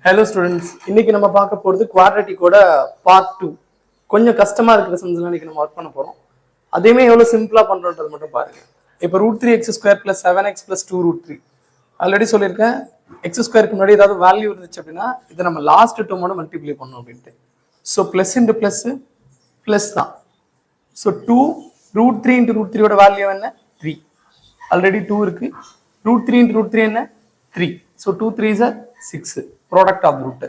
Hello students, இன்னைக்கு நம்ம பார்க்க போகிறது குவாட்ரட்டிக்கோட பார்ட் 2. கொஞ்சம் கஷ்டமாக இருக்கிற சம்ஸ்லாம் இன்னைக்கு நம்ம ஒர்க் பண்ண போகிறோம். அதையுமே எவ்வளோ சிம்பிளாக பண்ணுறோன்றது மட்டும் பாருங்கள். இப்போ √3x² + 7x + 2√3 ஆல்ரெடி சொல்லியிருக்கேன். எக்ஸ் ஸ்கொயருக்கு முன்னாடி ஏதாவது வேல்யூ இருந்துச்சு அப்படின்னா இதை நம்ம லாஸ்ட் டேர்மோட மல்டிப்ளை பண்ணணும் அப்படின்ட்டு. ஸோ ப்ளஸ் இன்ட்டு ப்ளஸ் தான். ஸோ 2 √3 × √3யோட வேல்யூ என்ன? 3. ஆல்ரெடி 2 இருக்கு. √3 × √3 என்ன? 3. So 2 3s are 6. Product of root.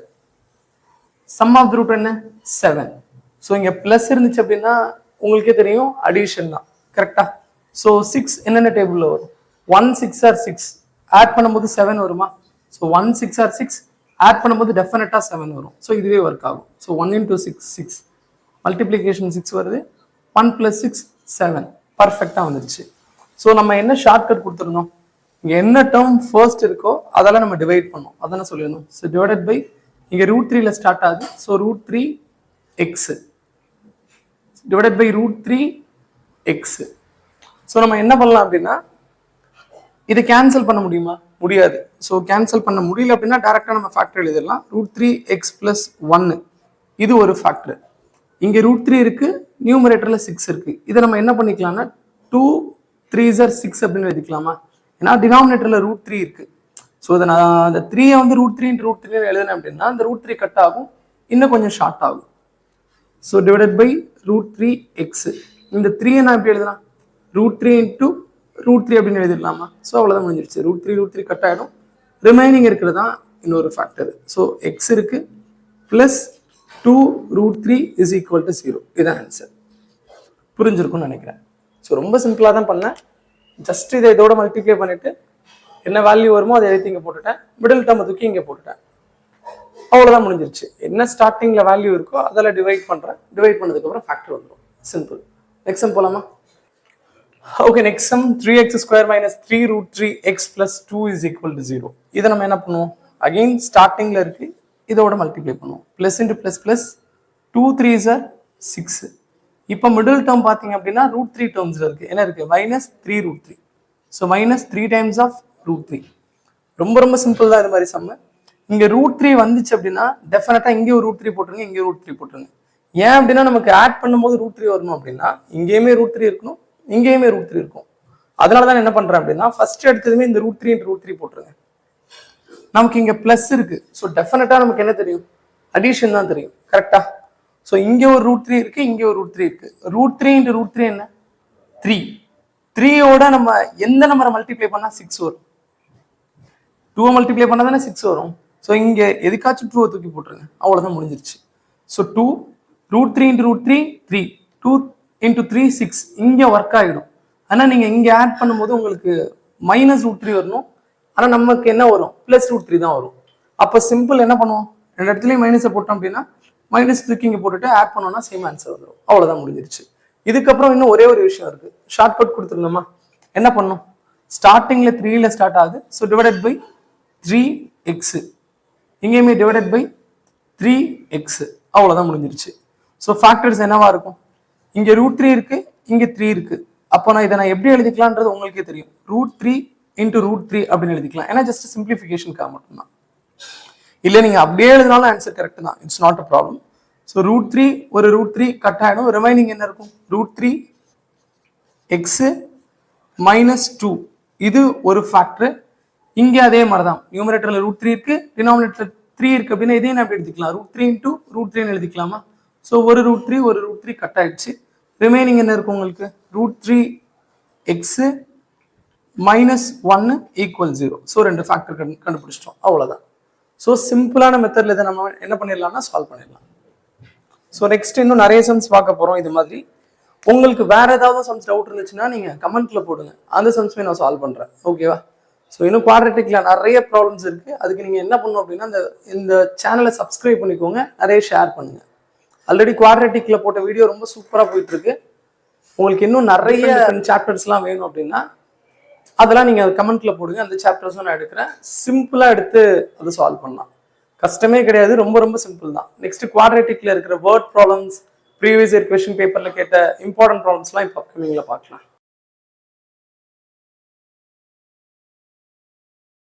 Sum of root என்ன? 7. ஸோ இங்கே ப்ளஸ் இருந்துச்சு அப்படின்னா உங்களுக்கே தெரியும் அடிஷன் தான். கரெக்டா? ஸோ 6 என்னென்ன டேபிளில் வரும்? 1 6 are 6 ஆட் பண்ணும்போது 7 வருமா? ஸோ 1 6 are 6 ஆட் பண்ணும்போது டெஃபினட்டாக 7 வரும். ஸோ இதுவே ஒர்க் ஆகும். ஸோ 1 × 6 6 மல்டிப்ளிகேஷன் 6 வருது. 1 + 6 7 பர்ஃபெக்டாக வந்துருச்சு. ஸோ நம்ம என்ன ஷார்ட்கட் கொடுத்துருந்தோம்? இங்கே என்ன டேர்ம் ஃபர்ஸ்ட் இருக்கோ அதெல்லாம் நம்ம டிவைட் பண்ணோம். அதானே சொல்லியிருந்தோம். ஸோ டிவைடட் பை இங்கே √3ல ஸ்டார்ட் ஆகுது. So √3x divided by √3x. So நம்ம என்ன பண்ணலாம் அப்படின்னா இதை கேன்சல் பண்ண முடியுமா? முடியாது. ஸோ கேன்சல் பண்ண முடியல அப்படின்னா டேரெக்டாக நம்ம ஃபேக்டர் எழுதிடலாம். √3x + 1 இது ஒரு ஃபேக்டர். இங்கே √3 இருக்கு, நியூமரேட்டரில் 6 இருக்கு. இதை நம்ம என்ன பண்ணிக்கலாம்னா 2 3s are 6 அப்படின்னு எழுதிக்கலாமா? ஏன்னா டினாமினேட்டர்ல √3 இருக்கு. ஸோ இதை நான் அந்த 3 வந்து √3 × √3 எழுதுனேன் அப்படின்னா அந்த √3 கட் ஆகும், இன்னும் கொஞ்சம் ஷார்ட் ஆகும். So divided by √3x. இந்த 3 நான் எப்படி எழுதலாம்? √3 × √3 அப்படின்னு எழுதிடலாமா? ஸோ அவ்வளோதான் முடிஞ்சிருச்சு. √3 கட் ஆகிடும். ரிமைனிங் இருக்கிறது தான் இன்னொரு ஃபேக்டர். ஸோ x இருக்கு ப்ளஸ் 2 √3 = 0. இதான் ஆன்சர். புரிஞ்சிருக்கும்னு நினைக்கிறேன். ஸோ ரொம்ப சிம்பிளாக தான் பண்ணேன். ஜஸ்ட் இதை இதோட மல்டிப்ளை பண்ணிட்டு என்ன வேல்யூ வருமோ அதை எழுதி இங்கே போட்டுட்டேன். மிடில் டேர்ம் தூக்கி இங்கே போட்டுட்டேன். அவ்வளோதான் முடிஞ்சிருச்சு. என்ன ஸ்டார்டிங்கில் வேல்யூ இருக்கோ அதெல்லாம் டிவைட் பண்ணுறேன். டிவைட் பண்ணதுக்கப்புறம் ஃபேக்டர் வந்துடும். சிம்பிள். நெக்ஸ்ட் சம் போகலாமா? Okay, next sum 3x² - 3 √3x + 2 = 0. இதை நம்ம என்ன பண்ணுவோம்? அகெயின் ஸ்டார்டிங்கில் இருக்கு, இதோட மல்டிப்ளை பண்ணுவோம். Plus into plus 2 3s are 6. இப்போ மிடில் டேர்ம் பார்த்தீங்க அப்படின்னா √3 டேர்ம்ஸில் இருக்குது. என்ன இருக்குது? -3 √3. So -3 times of √3. ரொம்ப ரொம்ப சிம்பிள் தான் இது மாதிரி சம்மு. இங்கே √3 வந்துச்சு அப்படின்னா டெஃபினட்டாக இங்கே ஒரு √3 போட்டுருங்க, இங்கே √3 போட்டுருங்க. ஏன் அப்படின்னா நமக்கு ஆட் பண்ணும்போது √3 வரணும் அப்படின்னா இங்கேயுமே √3 இருக்கணும், இங்கேயுமே √3 இருக்கும். அதனால தான் என்ன பண்ணுறேன் அப்படின்னா ஃபர்ஸ்ட் எடுத்ததுமே இந்த √3 × √3 போட்டுருங்க. நமக்கு இங்கே ப்ளஸ் இருக்கு. ஸோ டெஃபினட்டாக நமக்கு என்ன தெரியும்? அடிஷன் தான் தெரியும். கரெக்டா? ஸோ இங்கே ஒரு √3 இருக்கு, இங்கே ஒரு √3 இருக்கு. √3 × √3 என்ன? 3. 3யோட நம்ம எந்த நம்பரை மல்டிப்ளை பண்ணா 6 வரும்? 2 மல்டிப்ளை பண்ணா தானே 6 வரும். ஸோ இங்கே எதுக்காச்சும் 2 தூக்கி போட்டுருங்க. அவ்வளோதான் முடிஞ்சிருச்சு. ஸோ 2 √3 × √3 3 2 × 3 6 இங்கே ஒர்க் ஆகிடும். ஆனால் நீங்கள் இங்கே ஆட் பண்ணும்போது உங்களுக்கு -√3 வரணும். ஆனால் நமக்கு என்ன வரும்? +√3 தான் வரும். அப்போ சிம்பிள் என்ன பண்ணுவோம்? ரெண்டு இடத்துலையும் மைனஸை போட்டோம் அப்படின்னா மைனஸ் தூக்கி இங்கே போட்டுட்டு ஆட் பண்ணோம்னா சேம் ஆன்சர் வந்துடும். அவ்வளோதான் முடிஞ்சிருச்சு. இதுக்கப்புறம் இன்னும் ஒரே ஒரு விஷயம் இருக்கு. ஷார்ட் கட் கொடுத்துருந்தோமா? என்ன பண்ணும்? ஸ்டார்டிங்ல 3ல ஸ்டார்ட் ஆகுது. So divided by 3x. இங்கேயுமே டிவைடட் பை 3x. அவ்வளோதான் முடிஞ்சிருச்சு. ஸோ ஃபேக்டர்ஸ் என்னவா இருக்கும்? இங்கே √3 இருக்கு, இங்கே 3 இருக்கு. அப்போ நான் இதை நான் எப்படி எழுதிக்கலான்றது உங்களுக்கே தெரியும். √3 × √3 அப்படின்னு எழுதிக்கலாம். ஏன்னா ஜஸ்ட் சிம்பிளிஃபிகேஷனுக்காக மட்டும்தான். இல்லை நீங்கள் அப்படியே எழுதினாலும் ஆன்சர் கரெக்ட் தான். It's not a problem. So √3 ஒரு √3 கட் ஆகிடும். ரிமைனிங் என்ன இருக்கும்? √3x - 2 இது ஒரு ஃபேக்டர். இங்கே அதே மாதிரி தான். நியூமரேட்டரில் √3 இருக்கு, டினாமினேட்டர் 3 இருக்கு அப்படின்னா இதையும் நான் எப்படி எடுத்துக்கலாம்? √3 × √3 எழுதிக்கலாமா? ஸோ ஒரு √3 ஒரு √3 கட் ஆயிடுச்சு. ரிமைனிங் என்ன இருக்கும் உங்களுக்கு? √3x - 1 = 0. ஸோ ரெண்டு ஃபேக்டர் கண்டுபிடிச்சிட்டோம். அவ்வளோதான். ஸோ சிம்பிளான மெத்தடில் இதை நம்ம என்ன பண்ணிடலாம்னா சால்வ் பண்ணிடலாம். ஸோ நெக்ஸ்ட் இன்னும் நிறைய சம்ஸ் பார்க்க போகிறோம். இது மாதிரி உங்களுக்கு வேற ஏதாவது சம்ஸ் டவுட் இருந்துச்சுன்னா நீங்கள் கமெண்ட்ல போடுங்க. அந்த சம்ஸ்மே நான் சால்வ் பண்ணுறேன். ஓகேவா? ஸோ இன்னும் குவாட்ரட்டிக்ல நிறைய ப்ராப்ளம்ஸ் இருக்குது. அதுக்கு நீங்கள் என்ன பண்ணணும் அப்படின்னா இந்த சேனலை சப்ஸ்கிரைப் பண்ணிக்கோங்க, நிறைய ஷேர் பண்ணுங்கள். ஆல்ரெடி குவாட்ரட்டிக்ல போட்ட வீடியோ ரொம்ப சூப்பராக போயிட்டு இருக்கு. உங்களுக்கு இன்னும் நிறைய சாப்டர்ஸ்லாம் வேணும் அப்படின்னா அதெல்லாம் நீங்கள் கமெண்ட்ல போடுங்க. அந்த சாப்டர்ஸும் நான் எடுக்கிறேன். சிம்பிளாக எடுத்து அதை சால்வ் பண்ணலாம். கஷ்டமே கிடையாது, ரொம்ப ரொம்ப சிம்பிள் தான். நெக்ஸ்ட் குவாட்ரட்டிக்ல இருக்கிற word problems, previous year question பேப்பர்ல கேட்ட இம்பார்ட்டன்ட் ப்ராப்ளம்ஸ்லாம் இப்போ அப்கமிங்ல பார்க்கலாம்.